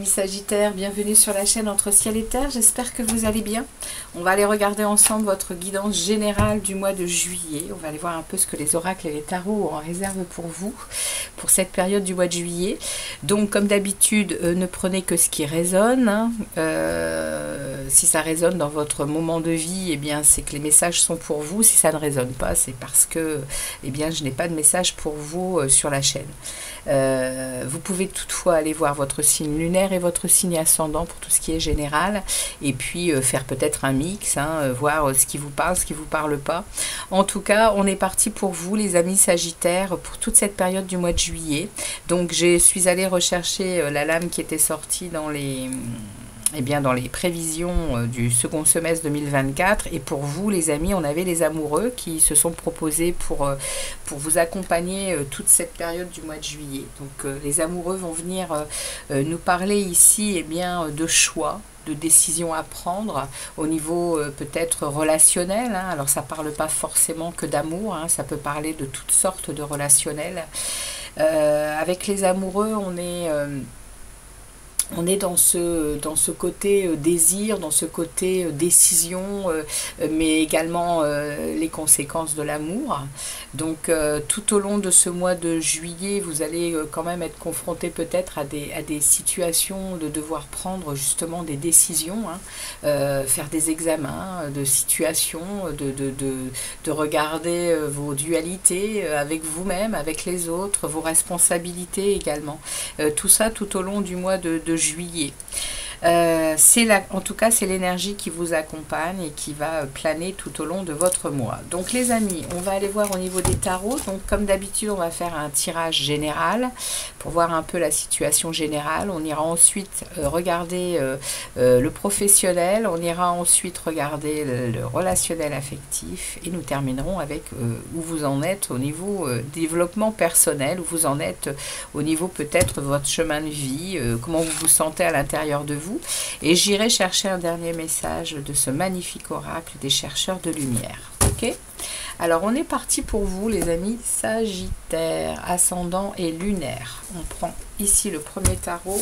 Sagittaire, bienvenue sur la chaîne Entre Ciel et Terre, j'espère que vous allez bien. On va aller regarder ensemble votre guidance générale du mois de juillet. On va aller voir un peu ce que les oracles et les tarots ont en réserve pour vous, pour cette période du mois de juillet. Donc comme d'habitude, ne prenez que ce qui résonne. Hein. Si ça résonne dans votre moment de vie, eh bien c'est que les messages sont pour vous. Si ça ne résonne pas, c'est parce que eh bien, je n'ai pas de message pour vous sur la chaîne. Vous pouvez toutefois aller voir votre signe lunaire et votre signe ascendant pour tout ce qui est général, et puis faire peut-être un mix, hein, voir ce qui vous parle, ce qui vous parle pas. En tout cas, on est parti pour vous, les amis Sagittaires, pour toute cette période du mois de juillet. Donc je suis allée rechercher la lame qui était sortie dans les... Eh bien, dans les prévisions du second semestre 2024, et pour vous les amis, on avait les amoureux qui se sont proposés pour vous accompagner toute cette période du mois de juillet. Donc les amoureux vont venir nous parler ici eh bien, de choix, de décisions à prendre au niveau peut-être relationnel, hein. Alors ça ne parle pas forcément que d'amour, hein, ça peut parler de toutes sortes de relationnels. Avec les amoureux, on est dans ce côté désir, dans ce côté décision, mais également les conséquences de l'amour. Donc tout au long de ce mois de juillet, vous allez quand même être confronté peut-être à des situations de devoir prendre justement des décisions, hein, faire des examens de situations, de regarder vos dualités avec vous-même, avec les autres, vos responsabilités également. Tout ça tout au long du mois de juillet. En tout cas, c'est l'énergie qui vous accompagne et qui va planer tout au long de votre mois. Donc les amis, on va aller voir au niveau des tarots. Donc comme d'habitude, on va faire un tirage général pour voir un peu la situation générale. On ira ensuite regarder le professionnel, on ira ensuite regarder le relationnel affectif, et nous terminerons avec où vous en êtes au niveau développement personnel, où vous en êtes au niveau peut-être de votre chemin de vie, comment vous vous sentez à l'intérieur de vous. Et j'irai chercher un dernier message de ce magnifique oracle des chercheurs de lumière. Ok ? Alors on est parti pour vous les amis Sagittaire, ascendant et lunaire. On prend ici le premier tarot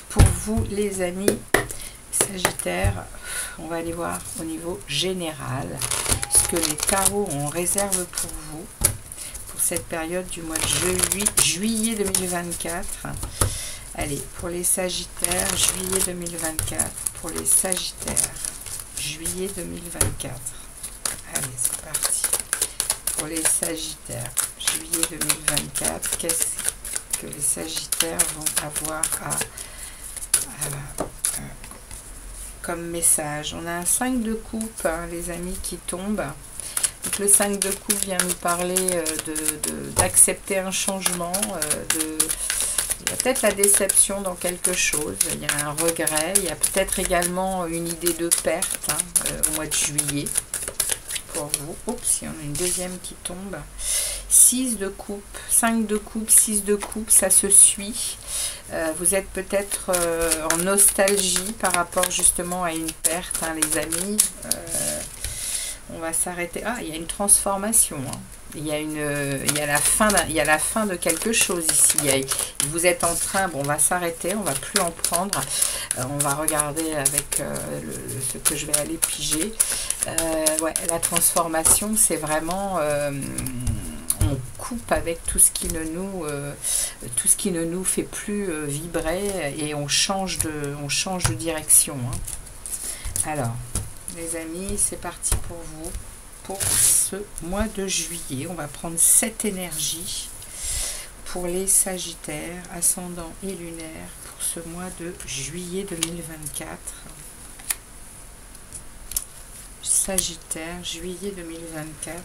pour vous les amis Sagittaire. On va aller voir au niveau général ce que les tarots ont en réserve pour vous pour cette période du mois de juillet 2024. Allez, pour les Sagittaires, juillet 2024. Pour les Sagittaires, juillet 2024. Allez, c'est parti. Pour les Sagittaires, juillet 2024, qu'est-ce que les Sagittaires vont avoir comme message? On a un 5 de coupe, hein, les amis, qui tombe. Donc le 5 de coupe vient nous parler d'accepter un changement, il y a peut-être la déception dans quelque chose, il y a un regret, il y a peut-être également une idée de perte, hein, au mois de juillet pour vous. Oups, il y en a une deuxième qui tombe. 6 de coupe, 5 de coupe, 6 de coupe, ça se suit. Vous êtes peut-être en nostalgie par rapport justement à une perte, hein, les amis. On va s'arrêter. Ah, il y a une transformation, hein. Il y a la fin de quelque chose ici. Vous êtes en train, bon, on va s'arrêter, on va plus en prendre. On va regarder avec ce que je vais aller piger. Ouais, la transformation, c'est vraiment on coupe avec tout ce qui ne nous fait plus vibrer, et on change de direction, hein. Alors, les amis, c'est parti pour vous. Pour ce mois de juillet, on va prendre cette énergie pour les Sagittaires, ascendant et lunaire, pour ce mois de juillet 2024. Sagittaire, juillet 2024.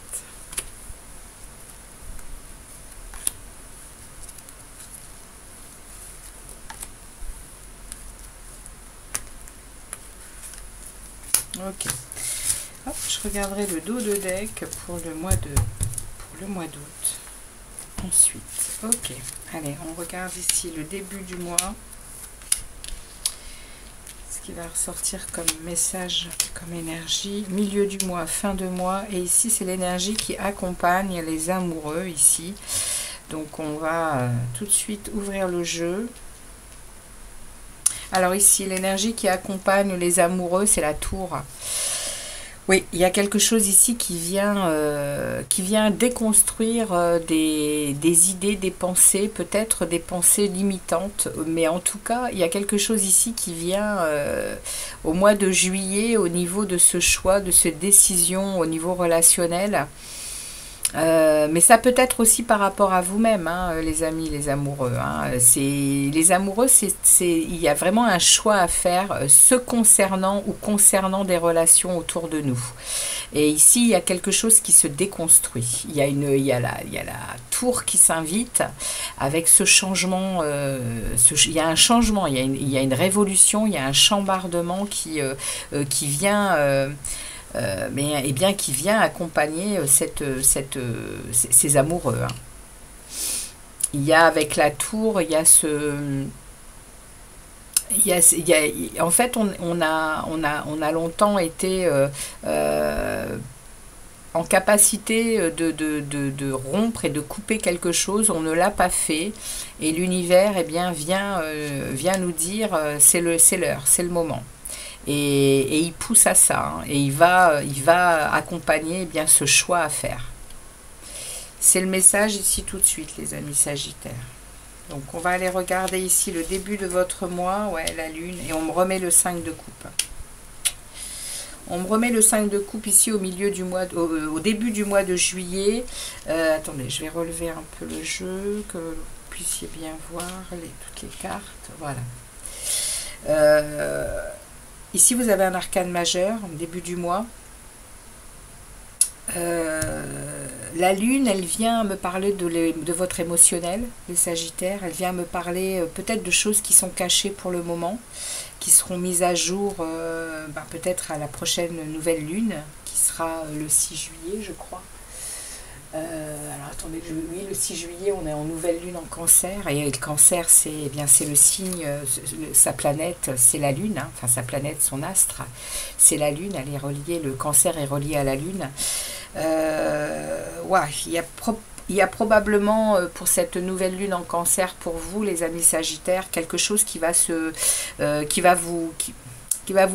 Ok. Hop, je regarderai le dos de deck pour le mois d'août. Ensuite, ok, allez, on regarde ici le début du mois. Ce qui va ressortir comme message, comme énergie. Milieu du mois, fin de mois. Et ici, c'est l'énergie qui accompagne les amoureux ici. Donc, on va tout de suite ouvrir le jeu. Alors ici, l'énergie qui accompagne les amoureux, c'est la tour. Oui, il y a quelque chose ici qui vient déconstruire des idées, des pensées, peut-être des pensées limitantes. Mais en tout cas, il y a quelque chose ici qui vient au mois de juillet, au niveau de ce choix, de cette décision, au niveau relationnel. Mais ça peut être aussi par rapport à vous-même, hein, les amis, les amoureux. Hein. Les amoureux, il y a vraiment un choix à faire, se concernant ou concernant des relations autour de nous. Et ici, il y a quelque chose qui se déconstruit. Il y a la tour qui s'invite avec ce changement. Il y a un changement, il y a une révolution, il y a un chambardement qui vient... qui vient accompagner ces amoureux. Hein. Il y a avec la tour, il y a en fait, on a longtemps été en capacité de rompre et de couper quelque chose. On ne l'a pas fait et l'univers vient nous dire c'est l'heure, c'est le moment. Et il pousse à ça, hein, et il va accompagner ce choix à faire. C'est le message ici tout de suite, les amis Sagittaires. Donc on va aller regarder ici le début de votre mois, ouais, la lune, et on me remet le 5 de coupe. On me remet le 5 de coupe ici au milieu du mois, au début du mois de juillet. Attendez, je vais relever un peu le jeu, que vous puissiez bien voir toutes les cartes. Voilà. Ici, vous avez un arcane majeur, au début du mois. La lune, elle vient me parler de votre émotionnel, les Sagittaires. Elle vient me parler peut-être de choses qui sont cachées pour le moment, qui seront mises à jour peut-être à la prochaine nouvelle lune, qui sera le 6 juillet, je crois. Alors attendez, oui, le 6 juillet, on est en nouvelle lune en cancer, et le cancer, c'est le signe, sa planète, c'est la lune, hein, enfin sa planète, son astre, c'est la lune, elle est reliée, le cancer est relié à la lune. Ouais, il y a probablement pour cette nouvelle lune en cancer, pour vous, les amis Sagittaires, quelque chose qui va vous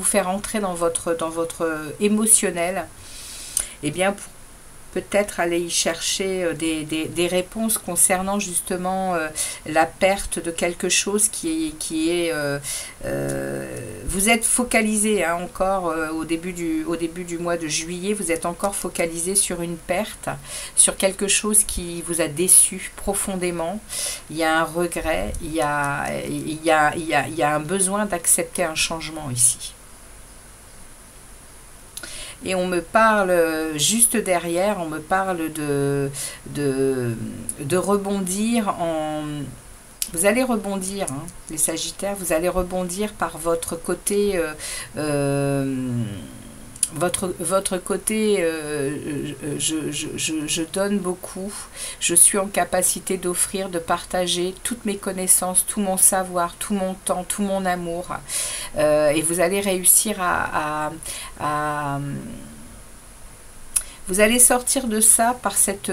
faire entrer dans votre émotionnel, et bien pour peut-être aller y chercher des réponses concernant justement la perte de quelque chose qui est vous êtes focalisé, hein, encore au début du mois de juillet, vous êtes encore focalisé sur une perte, sur quelque chose qui vous a déçu profondément. Il y a un regret, il y a un besoin d'accepter un changement ici. Et on me parle, juste derrière, on me parle de rebondir en... Vous allez rebondir, hein, les Sagittaires, vous allez rebondir par votre côté... votre côté, je donne beaucoup, je suis en capacité d'offrir, de partager toutes mes connaissances, tout mon savoir, tout mon temps, tout mon amour. Et vous allez réussir vous allez sortir de ça par cette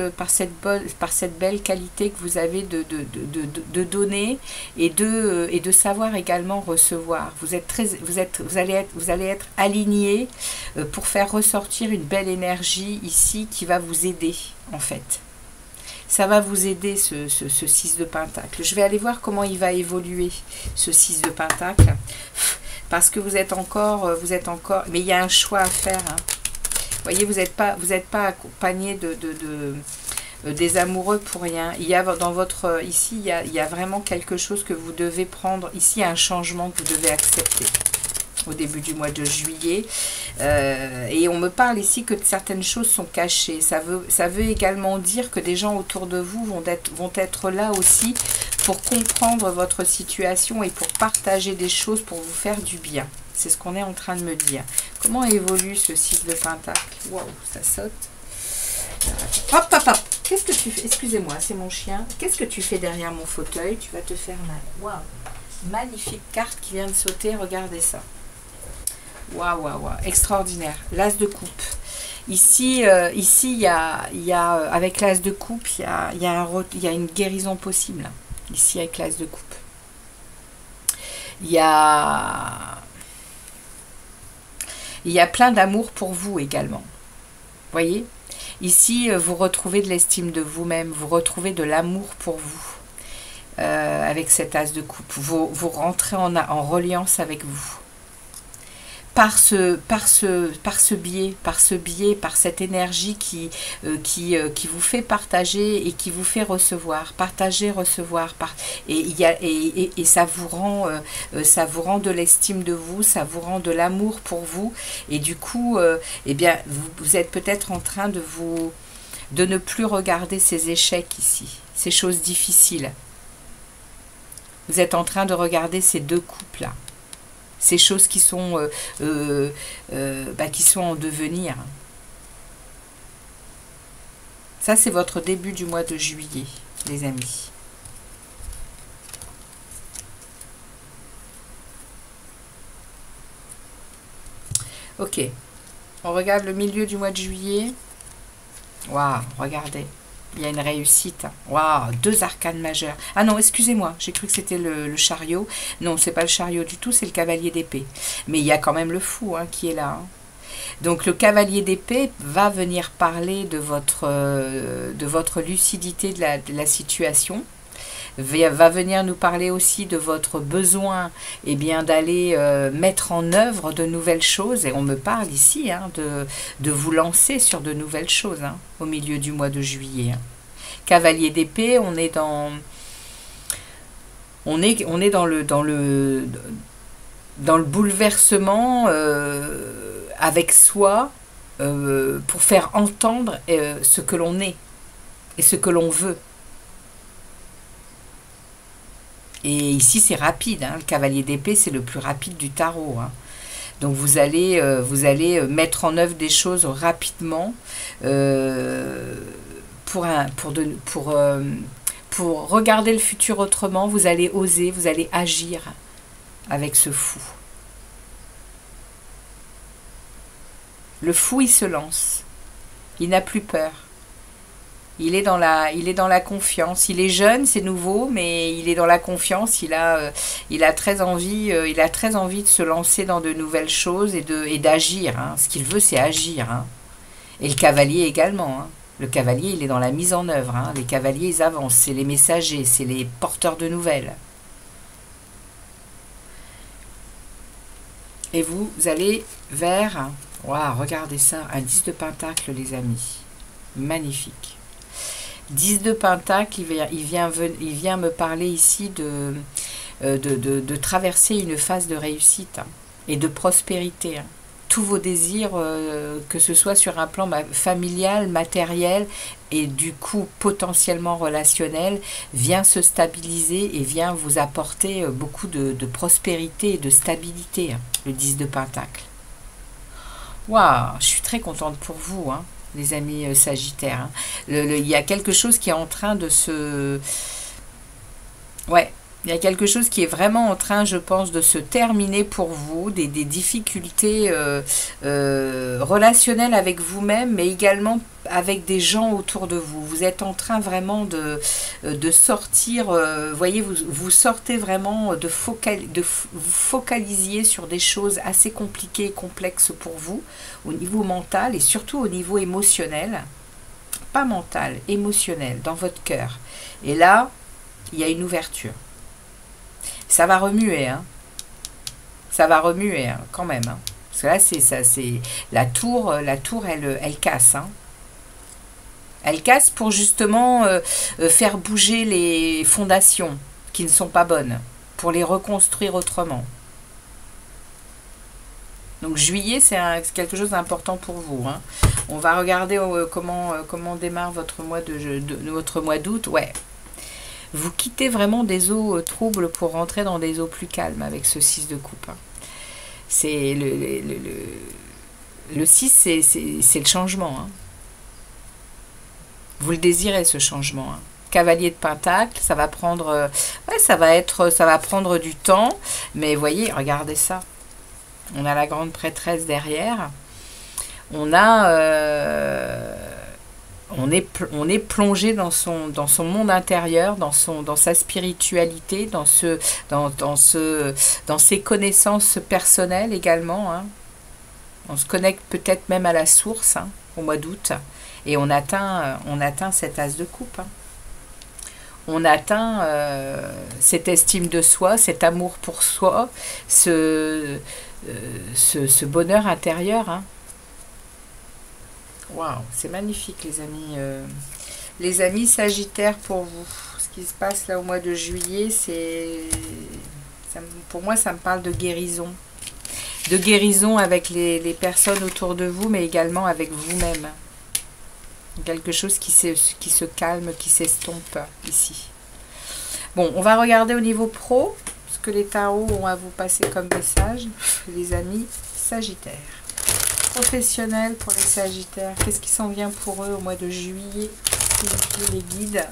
belle qualité que vous avez de donner et de savoir également recevoir. Vous allez être aligné pour faire ressortir une belle énergie ici qui va vous aider en fait. Ça va vous aider ce 6 de Pentacle. Je vais aller voir comment il va évoluer ce 6 de Pentacle. Parce que vous êtes encore... Mais il y a un choix à faire, hein. Vous voyez, vous n'êtes pas accompagné des amoureux pour rien. Il y a dans votre... Ici, il y a vraiment quelque chose que vous devez prendre. Ici, il y a un changement que vous devez accepter au début du mois de juillet. Et on me parle ici que certaines choses sont cachées. Ça veut également dire que des gens autour de vous vont être là aussi pour comprendre votre situation et pour partager des choses pour vous faire du bien. C'est ce qu'on est en train de me dire. Comment évolue ce 6 de Pentacle? Waouh, ça saute. Hop, hop, hop. Qu'est-ce que tu fais? Excusez-moi, c'est mon chien. Qu'est-ce que tu fais derrière mon fauteuil? Tu vas te faire mal. Waouh. Magnifique carte qui vient de sauter. Regardez ça. Waouh, waouh, waouh. Extraordinaire. L'as de coupe. Ici, il y a avec l'as de coupe, il y a une guérison possible. Ici, avec l'as de coupe. Il y a plein d'amour pour vous également. Voyez? Ici, vous retrouvez de l'estime de vous-même, vous retrouvez de l'amour pour vous. Avec cet as de coupe. Vous rentrez en reliance avec vous. Par ce biais, par cette énergie qui vous fait partager et qui vous fait recevoir, partager, recevoir, et ça vous rend de l'estime de vous, ça vous rend de l'amour pour vous, et du coup, eh bien, vous êtes peut-être en train de ne plus regarder ces échecs ici, ces choses difficiles. Vous êtes en train de regarder ces deux couples-là. Ces choses qui sont en devenir. Ça, c'est votre début du mois de juillet, les amis. Ok. On regarde le milieu du mois de juillet. Waouh, regardez. Il y a une réussite. Waouh, 2 arcanes majeurs. Ah non, excusez-moi, j'ai cru que c'était le chariot. Non, c'est pas le chariot du tout, c'est le cavalier d'épée. Mais il y a quand même le fou qui est là. Donc le cavalier d'épée va venir parler de votre lucidité de la situation. Va venir nous parler aussi de votre besoin d'aller mettre en œuvre de nouvelles choses. Et on me parle ici de vous lancer sur de nouvelles choses au milieu du mois de juillet. Cavalier d'épée, on est dans le bouleversement avec soi pour faire entendre ce que l'on est et ce que l'on veut. Et ici, c'est rapide. Le cavalier d'épée, c'est le plus rapide du tarot. Donc, vous allez mettre en œuvre des choses rapidement pour regarder le futur autrement. Vous allez oser, vous allez agir avec ce fou. Le fou, il se lance. Il n'a plus peur. Il est dans la confiance. Il est jeune, c'est nouveau, mais il est dans la confiance. Il a très envie de se lancer dans de nouvelles choses et d'agir. Ce qu'il veut, c'est agir. Et le cavalier également. Le cavalier, il est dans la mise en œuvre. Les cavaliers, ils avancent. C'est les messagers, c'est les porteurs de nouvelles. Et vous allez vers... Waouh, regardez ça, un 10 de pentacle, les amis. Magnifique. 10 de pentacle, il vient me parler ici de traverser une phase de réussite et de prospérité. Tous vos désirs, que ce soit sur un plan familial, matériel et du coup potentiellement relationnel, vient se stabiliser et vient vous apporter beaucoup de prospérité et de stabilité, le 10 de pentacle. Waouh, je suis très contente pour vous, les amis sagittaires. Il y a quelque chose qui est en train de se... Ouais, il y a quelque chose qui est vraiment en train, je pense, de se terminer pour vous. Des difficultés relationnelles avec vous-même, mais également avec des gens autour de vous. Vous êtes en train vraiment de sortir, voyez, vous sortez vraiment vous focalisiez sur des choses assez compliquées et complexes pour vous, au niveau mental et surtout au niveau émotionnel. Pas mental, émotionnel, dans votre cœur. Et là, il y a une ouverture. Ça va remuer, Ça va remuer, quand même, Parce que là, c'est la tour, elle casse, Elle casse pour justement faire bouger les fondations qui ne sont pas bonnes, pour les reconstruire autrement. Donc juillet, c'est quelque chose d'important pour vous. On va regarder comment démarre votre mois d'août. Ouais. Vous quittez vraiment des eaux troubles pour rentrer dans des eaux plus calmes avec ce 6 de coupe. C'est le 6, c'est le changement. Hein. Vous le désirez, ce changement. Hein. Cavalier de Pentacle, ça va prendre, ouais, ça va prendre du temps, mais voyez, regardez ça. On a la grande prêtresse derrière. On est plongé dans son monde intérieur, dans sa spiritualité, dans ses connaissances personnelles également. Hein. On se connecte peut-être même à la source, hein, au mois d'août, et on atteint cet as de coupe. Hein. On atteint cette estime de soi, cet amour pour soi, ce bonheur intérieur. Hein. Waouh, c'est magnifique les amis. Les amis Sagittaires, pour vous, ce qui se passe là au mois de juillet, pour moi ça me parle de guérison. De guérison avec les personnes autour de vous, mais également avec vous-même. Quelque chose qui se calme, qui s'estompe ici. Bon, on va regarder au niveau pro, ce que les tarots ont à vous passer comme message, les amis Sagittaires. Professionnel pour les Sagittaires, qu'est-ce qui s'en vient pour eux au mois de juillet, s'il vous plaît, les guides,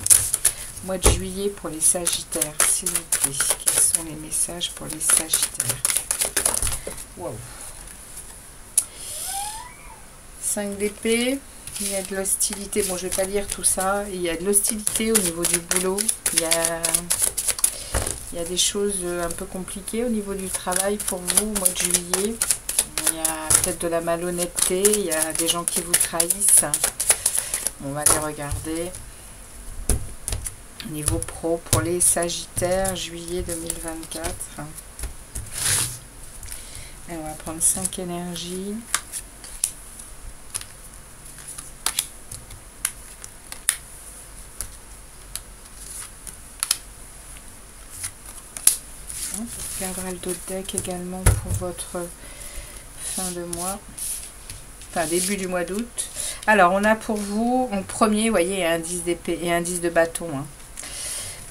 au mois de juillet pour les Sagittaires, s'il vous plaît, quels sont les messages pour les Sagittaires? Wow. 5 d'épée. Il y a de l'hostilité. Bon, je ne vais pas lire tout ça. Il y a de l'hostilité au niveau du boulot. Il y a des choses un peu compliquées au niveau du travail pour vous au mois de juillet. Il y a peut-être de la malhonnêteté. Il y a des gens qui vous trahissent. On va les regarder. Niveau pro pour les Sagittaires, juillet 2024. Et on va prendre 5 énergies. On regardera le dos de deck également pour votre fin de mois. Enfin, début du mois d'août. Alors, on a pour vous, en premier, vous voyez, un 10 d'épée et un 10 de bâton. Hein.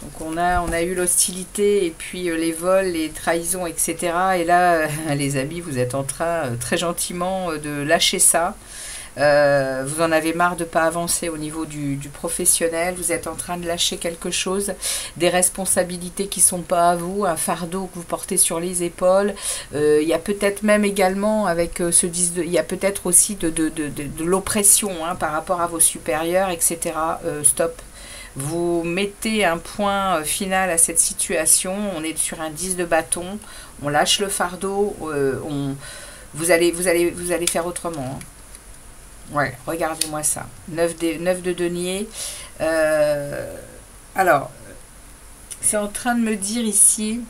Donc, on a eu l'hostilité et puis les vols, les trahisons, etc. Et là, les amis, vous êtes en train, très gentiment, de lâcher ça. Vous en avez marre de ne pas avancer au niveau du professionnel, vous êtes en train de lâcher quelque chose, des responsabilités qui ne sont pas à vous, un fardeau que vous portez sur les épaules. Il y a peut-être même également avec ce 10 de, il y a peut-être aussi de l'oppression hein, par rapport à vos supérieurs, etc. Stop. Vous mettez un point final à cette situation, on est sur un 10 de bâton, on lâche le fardeau, vous allez faire autrement. Hein. Ouais, regardez-moi ça. 9 de denier. Alors, c'est en train de me dire ici...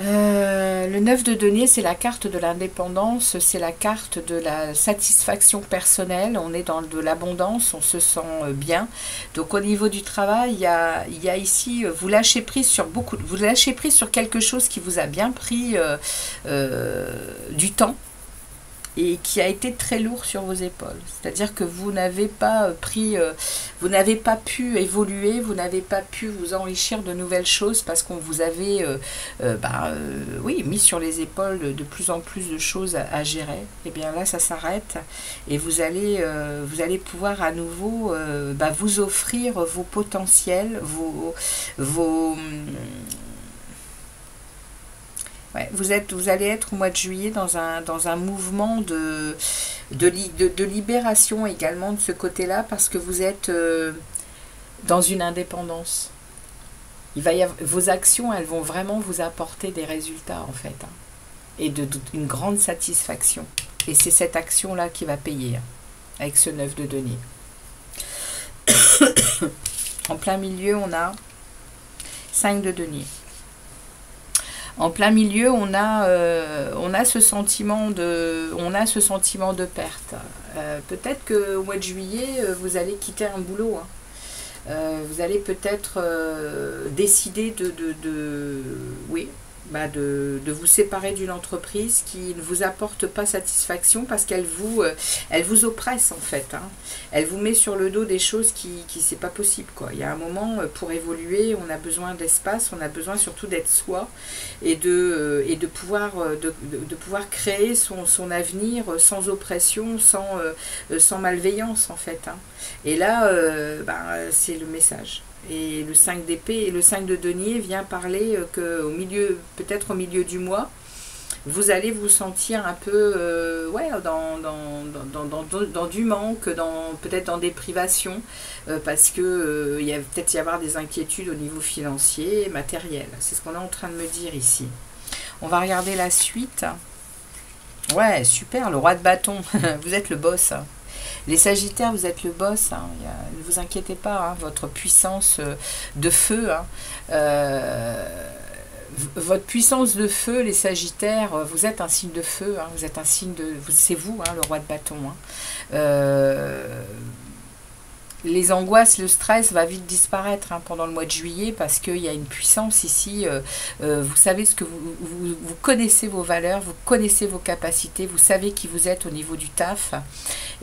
le 9 de denier, c'est la carte de l'indépendance, c'est la carte de la satisfaction personnelle. On est dans de l'abondance, on se sent bien. Donc au niveau du travail, il y a ici, vous lâchez prise sur vous lâchez prise sur quelque chose qui vous a bien pris du temps. Et qui a été très lourd sur vos épaules. C'est-à-dire que vous n'avez pas vous n'avez pas pu évoluer, vous n'avez pas pu vous enrichir de nouvelles choses parce qu'on vous avait oui, mis sur les épaules de plus en plus de choses à gérer. Et bien là, ça s'arrête et vous allez pouvoir à nouveau vous offrir vos potentiels, ouais, vous allez être au mois de juillet dans un mouvement de libération également de ce côté-là parce que vous êtes dans une indépendance. Vos actions, elles vont vraiment vous apporter des résultats en fait. Hein, et une grande satisfaction. Et c'est cette action-là qui va payer hein, avec ce 9 de denier. En plein milieu, on a 5 de denier. En plein milieu, on a ce sentiment de perte. Peut-être qu'au mois de juillet, vous allez quitter un boulot. Hein. Vous allez peut-être décider de vous séparer d'une entreprise qui ne vous apporte pas satisfaction parce elle vous oppresse en fait. Hein. Elle vous met sur le dos des choses qui c'est pas possible, quoi. Il y a un moment, pour évoluer, on a besoin d'espace, on a besoin surtout d'être soi et de pouvoir créer son avenir sans oppression, sans malveillance en fait. Hein. Et là, c'est le message. Et le 5 d'épée et le 5 de denier vient parler que peut-être au milieu du mois, vous allez vous sentir un peu dans du manque, peut-être dans des privations, parce que il y a peut-être y avoir des inquiétudes au niveau financier et matériel. C'est ce qu'on est en train de me dire ici. On va regarder la suite. Ouais, super, le roi de bâton. Vous êtes le boss. Les Sagittaires, vous êtes le boss, hein. Ne vous inquiétez pas, hein, votre puissance de feu, hein, votre puissance de feu, les Sagittaires, vous êtes un signe de feu, hein, vous êtes un signe de... C'est vous, hein, le roi de bâton. Hein. Les angoisses, le stress va vite disparaître hein, pendant le mois de juillet parce qu'il y a une puissance ici. Vous savez ce que vous connaissez vos valeurs, vous connaissez vos capacités, vous savez qui vous êtes au niveau du taf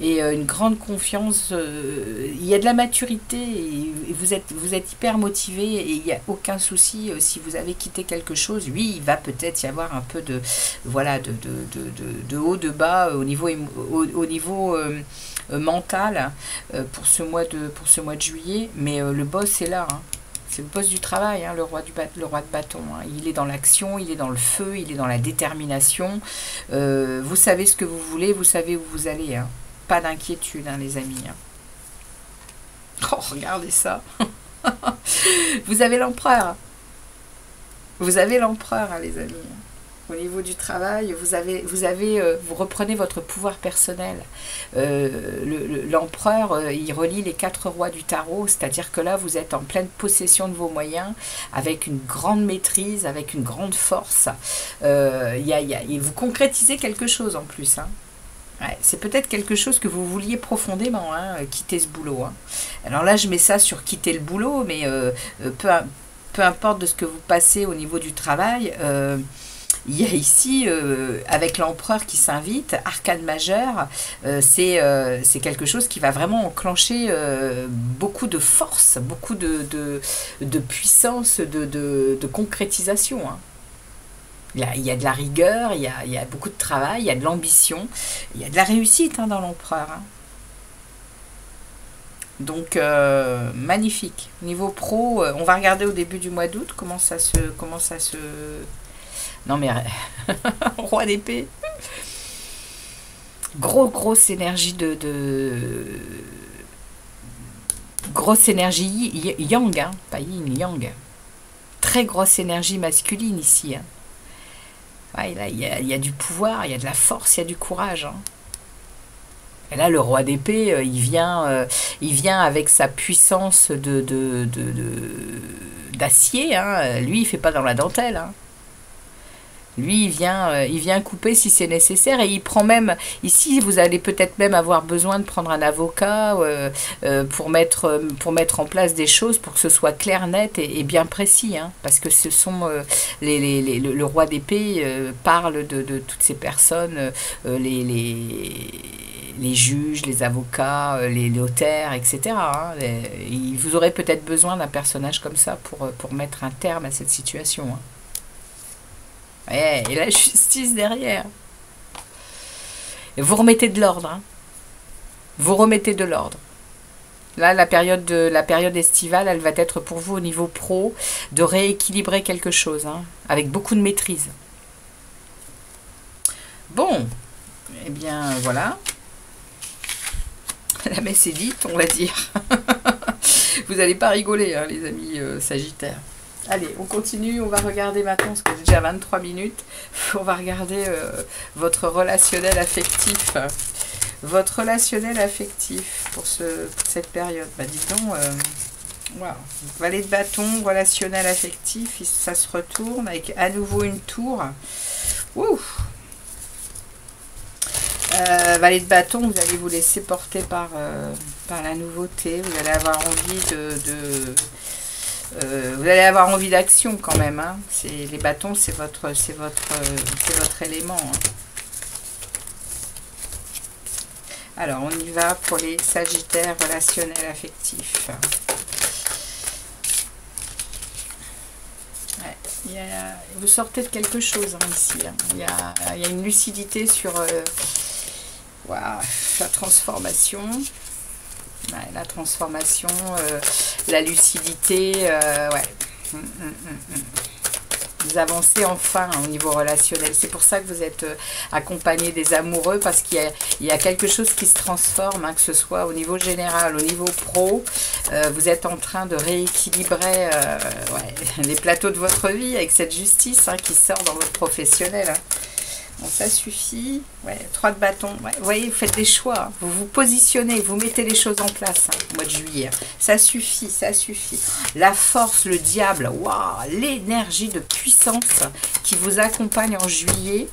et une grande confiance. Il y a de la maturité et vous êtes hyper motivé et il n'y a aucun souci si vous avez quitté quelque chose. Oui, il va peut-être y avoir un peu de haut, de bas au niveau mental pour ce mois de juillet, mais le boss est là, hein. C'est le boss du travail, hein, le roi de bâton, hein. Il est dans l'action, il est dans le feu, il est dans la détermination, vous savez ce que vous voulez, vous savez où vous allez, hein. Pas d'inquiétude, hein, les amis, hein. Oh, regardez ça. Vous avez l'empereur, hein, les amis. Au niveau du travail, vous reprenez votre pouvoir personnel. L'empereur, il relie les 4 rois du tarot, c'est-à-dire que là, vous êtes en pleine possession de vos moyens, avec une grande maîtrise, avec une grande force. Vous concrétisez quelque chose en plus. Hein. Ouais, c'est peut-être quelque chose que vous vouliez profondément, hein, quitter ce boulot. Hein. Alors là, je mets ça sur quitter le boulot, mais peu importe de ce que vous passez au niveau du travail, il y a ici, avec l'empereur qui s'invite, arcane majeur, c'est quelque chose qui va vraiment enclencher beaucoup de force, beaucoup de puissance, de concrétisation. Hein. Il y a de la rigueur, il y a beaucoup de travail, il y a de l'ambition, il y a de la réussite hein, dans l'empereur. Hein. Donc, magnifique. Niveau pro, on va regarder au début du mois d'août comment ça se... Non mais, roi d'épée. Grosse énergie grosse énergie yang, hein, pas yin, yang. Très grosse énergie masculine ici. Hein. Ouais, là, il y a du pouvoir, il y a de la force, il y a du courage. Hein. Et là, le roi d'épée, il vient avec sa puissance d'acier. Hein. Lui, il fait pas dans la dentelle. Hein. Lui, il vient couper si c'est nécessaire et il prend même, ici, vous allez peut-être même avoir besoin de prendre un avocat pour mettre en place des choses pour que ce soit clair, net et bien précis. Hein, parce que ce sont, le roi d'épée parle de toutes ces personnes, les juges, les avocats, les notaires, etc. Hein, vous aurez peut-être besoin d'un personnage comme ça pour mettre un terme à cette situation. Hein. Ouais, et la justice derrière. Et vous remettez de l'ordre. Hein. Vous remettez de l'ordre. Là, la période estivale, elle va être pour vous au niveau pro de rééquilibrer quelque chose, hein, avec beaucoup de maîtrise. Bon, eh bien voilà. La messe est dite, on va dire. Vous n'allez pas rigoler, hein, les amis Sagittaires. Allez, on continue, on va regarder maintenant, parce que j'ai déjà 23 minutes, on va regarder votre relationnel affectif. Votre relationnel affectif pour cette période. Bah dis donc, wow. Valet de bâton, relationnel affectif, ça se retourne avec à nouveau une tour. Ouh. Valet de bâton, vous allez vous laisser porter par la nouveauté, vous allez avoir envie Vous allez avoir envie d'action quand même. Hein. Les bâtons, c'est votre élément. Hein. Alors, on y va pour les Sagittaires relationnels affectifs. Ouais, vous sortez de quelque chose hein, ici. Hein. Il y a une lucidité sur wow, la transformation. Ouais, la transformation, la lucidité, ouais. Vous avancez enfin hein, au niveau relationnel. C'est pour ça que vous êtes accompagné des amoureux, parce qu'il y a quelque chose qui se transforme, hein, que ce soit au niveau général, au niveau pro. Vous êtes en train de rééquilibrer ouais, les plateaux de votre vie avec cette justice hein, qui sort dans votre professionnel. Hein. Bon, ça suffit. Ouais, 3 de bâton. Ouais, vous voyez, vous faites des choix. Hein. Vous vous positionnez, vous mettez les choses en place hein, au mois de juillet. Ça suffit, ça suffit. La force, le diable, waouh, l'énergie de puissance qui vous accompagne en juillet.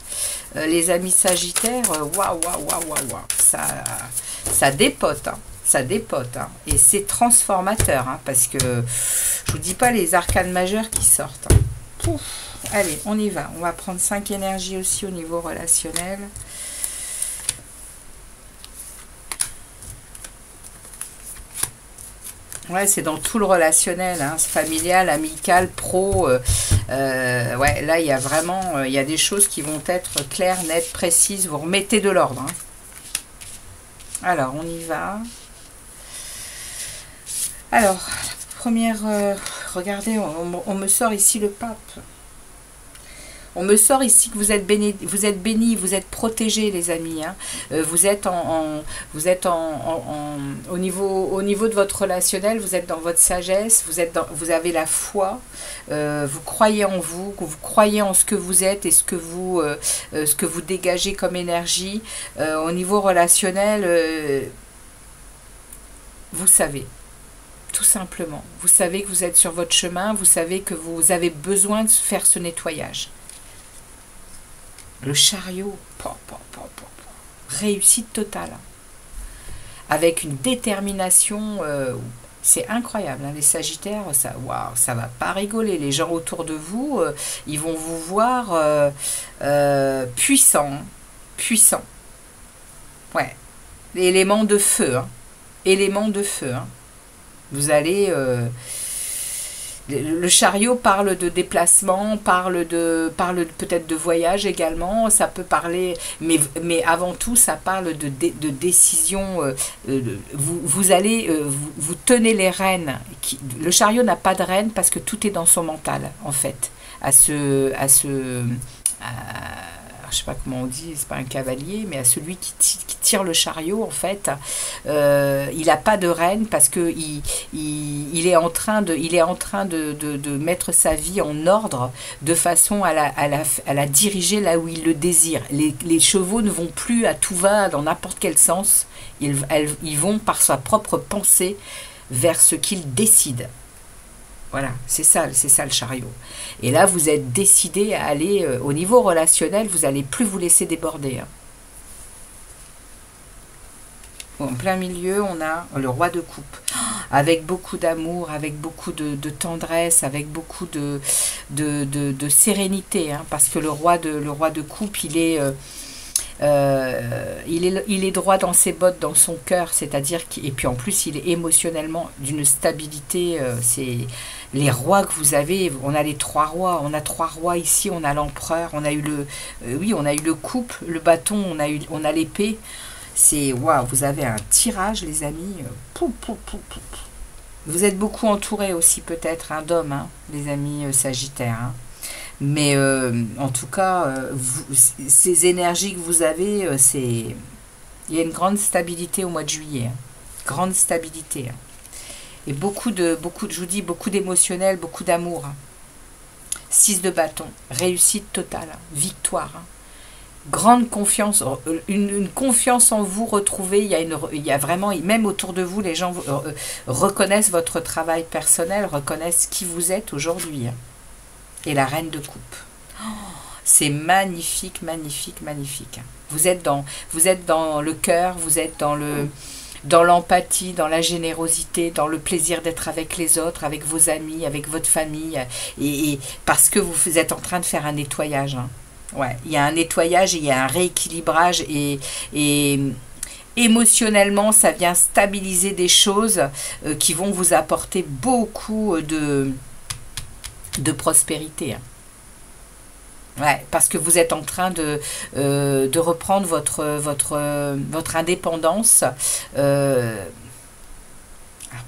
Les amis sagittaires, waouh, waouh, waouh, waouh, waouh. Ça dépote, hein. Ça dépote. Hein. Et c'est transformateur, hein, parce que je vous dis pas les arcanes majeures qui sortent. Hein. Pouf. Allez, on y va. On va prendre 5 énergies aussi au niveau relationnel. Ouais, c'est dans tout le relationnel, hein, familial, amical, pro. Ouais, là, il y a vraiment il y a des choses qui vont être claires, nettes, précises. Vous remettez de l'ordre. Hein. Alors, on y va. Alors, première... regardez, on me sort ici le pape. On me sort ici que vous êtes bénis, vous êtes protégés, les amis. Hein. Vous êtes au niveau de votre relationnel, vous êtes dans votre sagesse, vous avez la foi, vous croyez en vous, vous croyez en ce que vous êtes et ce que vous dégagez comme énergie. Au niveau relationnel, vous savez. Tout simplement. Vous savez que vous êtes sur votre chemin, vous savez que vous avez besoin de faire ce nettoyage. Le chariot, réussite totale. Avec une détermination, c'est incroyable. Hein, les Sagittaires, ça, waouh, ça va pas rigoler. Les gens autour de vous, ils vont vous voir puissant. Puissant. Ouais. L'élément de feu. Hein. Élément de feu. Hein. Vous allez... le chariot parle de déplacement, parle peut-être de voyage également, ça peut parler, mais avant tout, ça parle de décision. Vous tenez les rênes. Le chariot n'a pas de rênes parce que tout est dans son mental, en fait. Je sais pas comment on dit, c'est pas un cavalier, mais à celui qui tire le chariot, en fait, il n'a pas de rêne parce que il est en train de mettre sa vie en ordre de façon à la diriger là où il le désire. Les chevaux ne vont plus à tout va dans n'importe quel sens, ils vont par sa propre pensée vers ce qu'ils décident. Voilà, c'est ça le chariot. Et là, vous êtes décidé à aller au niveau relationnel, vous n'allez plus vous laisser déborder. Hein. Bon, en plein milieu, on a le roi de coupe, avec beaucoup d'amour, avec beaucoup de tendresse, avec beaucoup de sérénité, hein, parce que le roi de coupe, il est droit dans ses bottes, dans son cœur, c'est-à-dire et puis en plus il est émotionnellement d'une stabilité. C'est les rois que vous avez, on a les 3 rois, on a 3 rois ici, on a l'empereur, on a eu on a eu le coupe, le bâton, on a l'épée. C'est waouh, vous avez un tirage, les amis. Vous êtes beaucoup entourés aussi peut-être hein, d'hommes, hein, les amis sagittaires. Hein. Mais en tout cas, ces énergies que vous avez, il y a une grande stabilité au mois de juillet. Hein. Grande stabilité. Hein. Et je vous dis, beaucoup d'émotionnel, beaucoup d'amour. Hein. 6 de bâton, réussite totale, hein. Victoire. Hein. Grande confiance, une confiance en vous retrouvée. Il y a vraiment, même autour de vous, les gens reconnaissent votre travail personnel, reconnaissent qui vous êtes aujourd'hui. Hein. Et la reine de coupe. Oh, c'est magnifique, magnifique, magnifique. Vous êtes dans le cœur, vous êtes dans dans l'empathie, dans la générosité, dans le plaisir d'être avec les autres, avec vos amis, avec votre famille, et parce que vous êtes en train de faire un nettoyage. Hein. Ouais, il y a un nettoyage, et il y a un rééquilibrage, et émotionnellement, ça vient stabiliser des choses qui vont vous apporter beaucoup de prospérité. Hein. Ouais, parce que vous êtes en train de reprendre votre indépendance. Alors,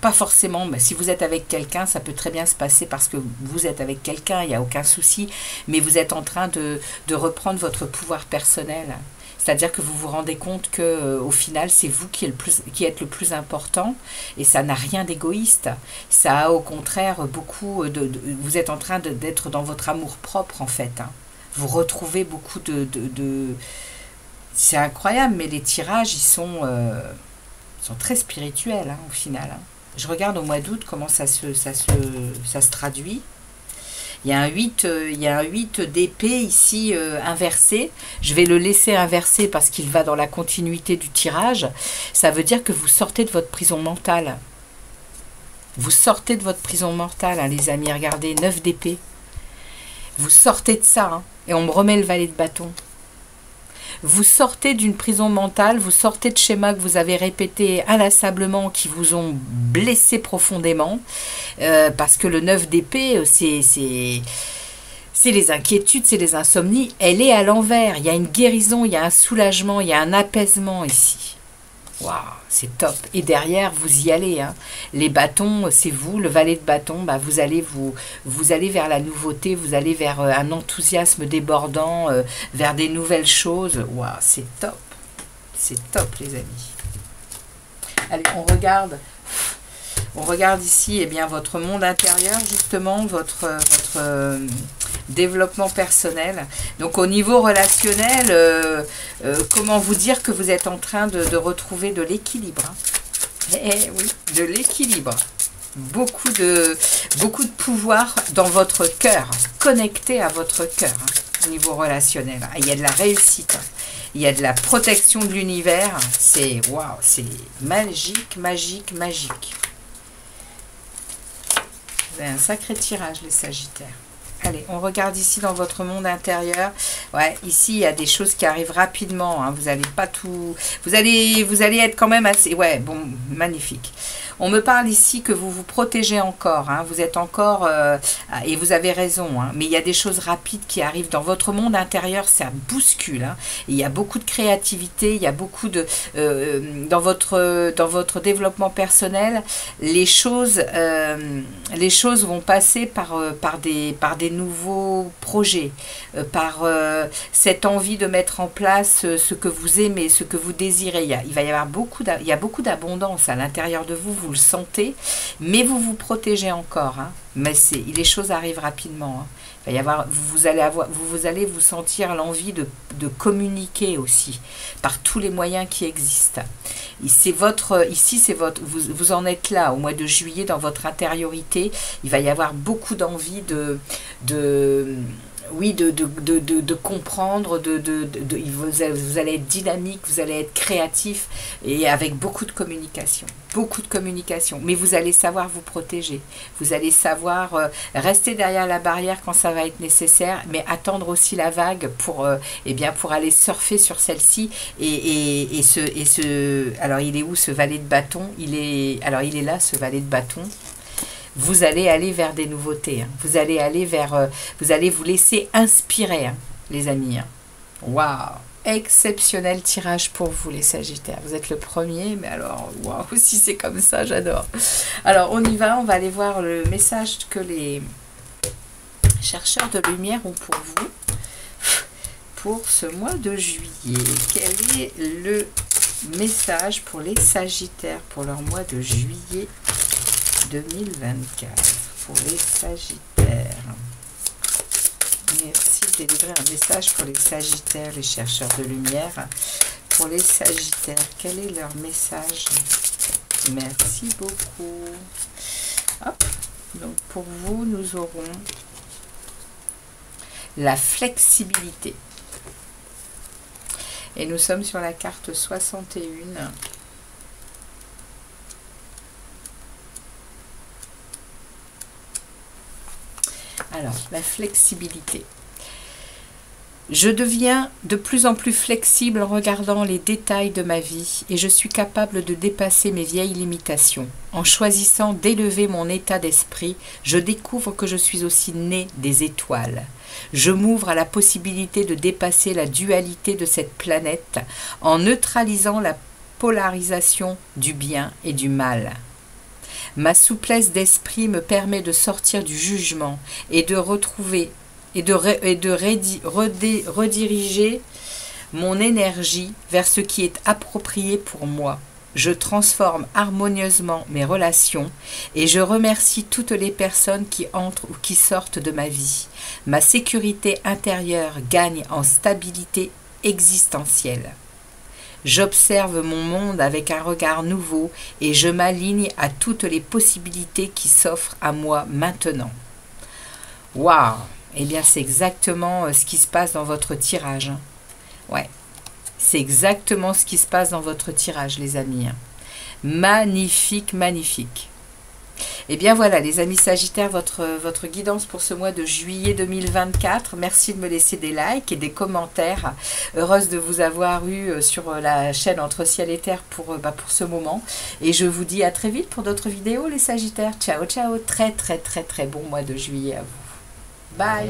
pas forcément, mais si vous êtes avec quelqu'un, ça peut très bien se passer parce que vous êtes avec quelqu'un, il n'y a aucun souci, mais vous êtes en train de reprendre votre pouvoir personnel. C'est-à-dire que vous vous rendez compte que au final, c'est vous qui êtes le plus important, et ça n'a rien d'égoïste. Ça a au contraire beaucoup vous êtes en train d'être dans votre amour propre en fait. Hein. Vous retrouvez beaucoup c'est incroyable, mais les tirages, ils sont très spirituels hein, au final. Hein. Je regarde au mois d'août comment ça se traduit. Il y a un 8 d'épée ici inversé. Je vais le laisser inversé parce qu'il va dans la continuité du tirage. Ça veut dire que vous sortez de votre prison mentale. Vous sortez de votre prison mentale, hein, les amis. Regardez, 9 d'épée. Vous sortez de ça. Hein, et on me remet le valet de bâton. Vous sortez d'une prison mentale, vous sortez de schémas que vous avez répétés inlassablement, qui vous ont blessé profondément, parce que le 9 d'épée, c'est les inquiétudes, c'est les insomnies, elle est à l'envers, il y a une guérison, il y a un soulagement, il y a un apaisement ici. Waouh, c'est top. Et derrière, vous y allez. Hein. Les bâtons, c'est vous. Le valet de bâton, bah, vous allez vers la nouveauté, vous allez vers un enthousiasme débordant, vers des nouvelles choses. Waouh, c'est top. C'est top, les amis. Allez, on regarde. On regarde ici eh bien, votre monde intérieur, justement, votre développement personnel. Donc au niveau relationnel, comment vous dire que vous êtes en train de retrouver de l'équilibre. Hein. Oui, de l'équilibre. Beaucoup de pouvoir dans votre cœur, connecté à votre cœur, hein, au niveau relationnel. Il y a de la réussite. Hein. Il y a de la protection de l'univers. C'est waouh, c'est magique, magique, magique. Vous avez un sacré tirage, les Sagittaires. Allez, on regarde ici dans votre monde intérieur. Ouais, ici, il y a des choses qui arrivent rapidement. Hein. Vous n'allez pas tout... Vous allez être quand même assez... Ouais, bon, magnifique. On me parle ici que vous vous protégez encore. Hein. Vous êtes encore... et vous avez raison. Hein. Mais il y a des choses rapides qui arrivent. Dans votre monde intérieur, ça bouscule. Hein. Il y a beaucoup de créativité. Il y a beaucoup de... dans votre développement personnel, les choses vont passer par des nouveaux projets. Par cette envie de mettre en place ce que vous aimez, ce que vous désirez. Il va y avoir beaucoup d'abondance à l'intérieur de vous. Vous le sentez, mais vous protégez encore. Hein. Mais les choses arrivent rapidement. Hein. Il va y avoir, vous allez vous sentir l'envie de communiquer aussi par tous les moyens qui existent. Vous en êtes là au mois de juillet dans votre intériorité. Il va y avoir beaucoup d'envie de comprendre, vous allez être dynamique, vous allez être créatif et avec beaucoup de communication. Beaucoup de communication. Mais vous allez savoir vous protéger. Vous allez savoir rester derrière la barrière quand ça va être nécessaire, mais attendre aussi la vague pour aller surfer sur celle-ci. Alors, il est où ce valet de bâton? Il est là, ce valet de bâton. Vous allez aller vers des nouveautés. Hein. Vous allez vous laisser inspirer, hein, les amis. Hein. Waouh! Exceptionnel tirage pour vous, les Sagittaires. Vous êtes le premier, mais alors, waouh, si c'est comme ça, j'adore. Alors, on y va, on va aller voir le message que les chercheurs de lumière ont pour vous, pour ce mois de juillet. Quel est le message pour les Sagittaires pour leur mois de juillet 2024 pour les Sagittaires? Merci de délivrer un message pour les Sagittaires, les chercheurs de lumière. Pour les Sagittaires, quel est leur message? Merci beaucoup. Hop. Donc pour vous, nous aurons la flexibilité. Et nous sommes sur la carte 61. Alors, la flexibilité. Je deviens de plus en plus flexible en regardant les détails de ma vie et je suis capable de dépasser mes vieilles limitations. En choisissant d'élever mon état d'esprit, je découvre que je suis aussi né des étoiles. Je m'ouvre à la possibilité de dépasser la dualité de cette planète en neutralisant la polarisation du bien et du mal. Ma souplesse d'esprit me permet de sortir du jugement et de retrouver rediriger mon énergie vers ce qui est approprié pour moi. Je transforme harmonieusement mes relations et je remercie toutes les personnes qui entrent ou qui sortent de ma vie. Ma sécurité intérieure gagne en stabilité existentielle. J'observe mon monde avec un regard nouveau et je m'aligne à toutes les possibilités qui s'offrent à moi maintenant. Waouh! Eh bien, c'est exactement ce qui se passe dans votre tirage. Ouais, c'est exactement ce qui se passe dans votre tirage, les amis. Magnifique, magnifique. Eh bien voilà, les amis Sagittaires, votre guidance pour ce mois de juillet 2024. Merci de me laisser des likes et des commentaires. Heureuse de vous avoir eu sur la chaîne Entre Ciel et Terre pour ce moment. Et je vous dis à très vite pour d'autres vidéos, les Sagittaires. Ciao, ciao. Très, très, très, très bon mois de juillet à vous. Bye.